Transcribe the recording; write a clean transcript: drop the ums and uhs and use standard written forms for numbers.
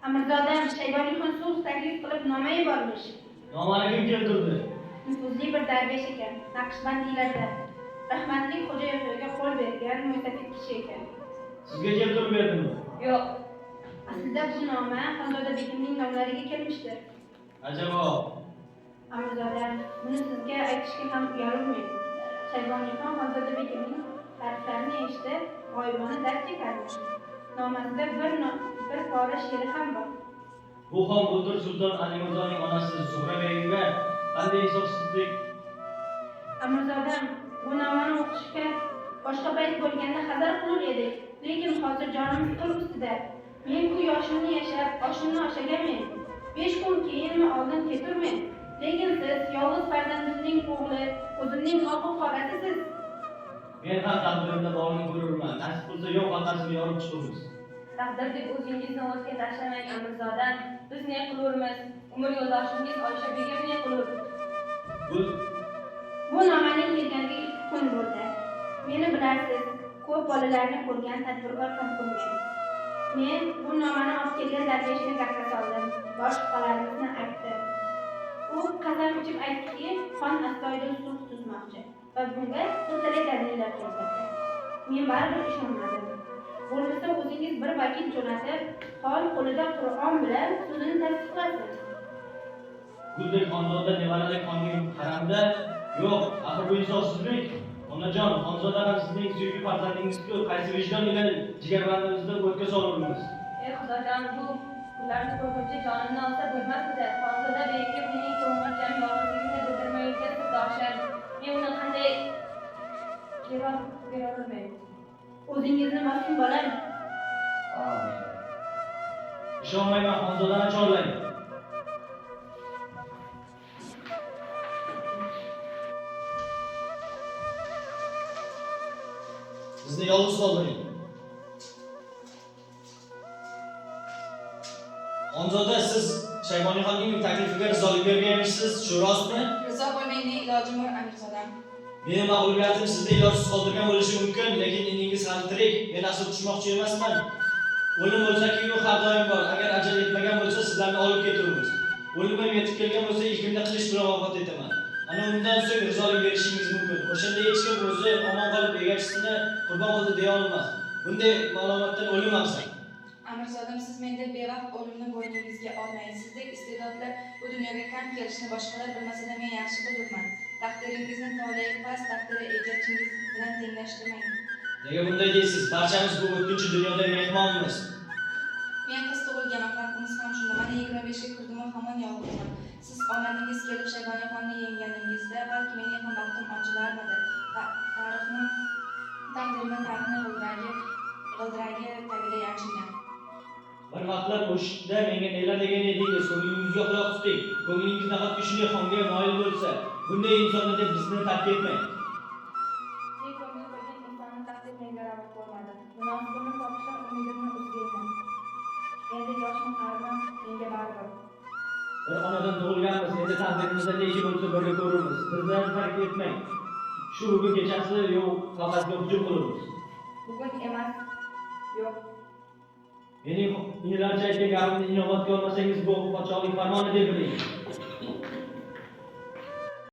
Amirzodam Shayboniyxon sulh taklif qilib noma yubormish. Nomani kim keltirdi? Nufuzli bir darvesh ekan, Naqshbandiylarda. Rahmatli Xo'ja Yo'qga qo'l bergan mo'tafid kishi ekan. Sizga keltirib berdimmi? Yo'q. Aslida bu noma Xonzoda begimning nomlariga kelmishdir. Ajabo. Amirzodam, buni sizga aytishga ham uyalmayman. Shayboniyxon Xonzoda begimning ta'riflarini eshitib, g'oyibona dard chekardi. Nomasida bir pora she'ri ham bor. Bu xon Bultur Sulton Ali Mirzoning onasi Zuhra begimga qanday insofsizlik. Amirzodam, bu nomani o'qishga boshqa payt bo'lganda hazar qilur edik, lekin hozir jonimiz qil ustida. Men-ku yoshimni yashab, oshimni oshaganman. 5 kun keyinmi oldin keturmen. Lekin siz yolg'iz farzandimning o'g'li, o'zimning oq qorasisiz. Men ham taqdirimda borini ko'rurman. Nasib qilsa yo'q orqasini yorib chiqamiz. Taqdir deb o'zingizni o'tga tashlamang Amirzodam. Biz ne qilurmiz? Umr yo'ldoshingiz Oysha begim ne qilur? Bu nomaning kelganiga 2 kun bo'ldi. Meni bilarsiz, ko'p bolalarni ko'rgan tadbirkor ham ko'rgan. Men bu nomani olib kelgan darveshni gapga soldim. Bosh qolalarimizni aytdi. U qasam ichib aytdiki, xon astoydil sulh tuzmoqchi va bunga o'tali dalillar ko'rsatdi. Men baribir ishonmadim. Bo'lmasa o'zingiz bir vakil jo'natib, xon qo'lida Qur'on bilan so'zini tasdiqlasin. Guldek xonzoda nevaradek xonga qaramda yo'q, axir bu insofsizlik. Onajon, xonzoda ham sizning suyukli farzandingiz-ku, qaysi vijdon ila jigarbandimizni o'tga solurmiz. Xudojon, bu ularni ko'rguncha jonimni olsa bo'lmasdi. Xonzoda begim mening ko'ngilcham yolg'izligimni bildirmay yurgan sirdoshim. Men uni qanday javob bera olmayman. O'zingizni mas'ul bolam. Ishonmayman, xonzodani chorlang. Bizni yolg'iz qoldiring. Xonzoda, siz Shayboniyxonning taklifiga rizolik berganmisiz, shu rostmi? Rizo bo'lmayning ilojim bor Amirzodam. Meni mag'lubiyatim sizni ilojsiz qoldirgan bo'lishi mumkin, lekin eningiz ham tirik. Men asl tushmoqchi emasman. O'lim bo'lsa-ki, u har doim bor. Agar ajal yetmagan bo'lsa, sizlarni olib keturmiz. O'limim yetib kelgan bo'lsa, ilkimda qilich bilan vafot etaman. Ana undan so'ng rizolik berishingiz mumkin. O'shanda hech kim o'zi omon qolib egachisini qurbon qildi deya olmas. Bunday ma'lumotdan o'lim afzal. Amirzodam, siz menda bevaqt o'limni bo'yningizga olmaysiz. Sizdek iste'dodlar bu dunyoga kam kelishini boshqalar bilmasa-da men yaxshi bilurman. Taqdiringizni tolay past taqdiri egachingiz bilan tenglashtirmang. Nega bunday deysiz? Barchamiz bu o'tkinchi dunyoda mehmonmiz. Men qiz tug'ilgan oqibatimiz ham shunda. Mana 25 ga kirdim va hamon yolg'izman. Siz omadingiz kelib Shayboniyxonni yengganingizda balki mening ham baxtim ochilarmidi. Taqdirimni g'ildiragi tagida yashigan. Bir vaqtlar o'shda menga nelar degan edingiz, ko'nglingizni quloq tuting. Ko'nglingiz nahotki shunday xonga moyil bo'lsa, bunday insonni deb bizni tark etmang. Men ko'ngil qo'ygan insonni taqdir menga ravo ko'rmadi. Munosibini topishdan umidimni uzmayman. Endi yoshim qariman, menga baribir. Bir onadan tug'ilganmiz, endi taqdirimizda ne ishi bo'lsa birga ko'ramiz. Bizni tark etmang. Shu bugun kechasi yo'q, qog'ozga hujum qilamiz. Bugun emas, yo'q. Mening yillarcha aytgan gapimni inobatga olmasangiz, bu podshohlik farmoni deb biling.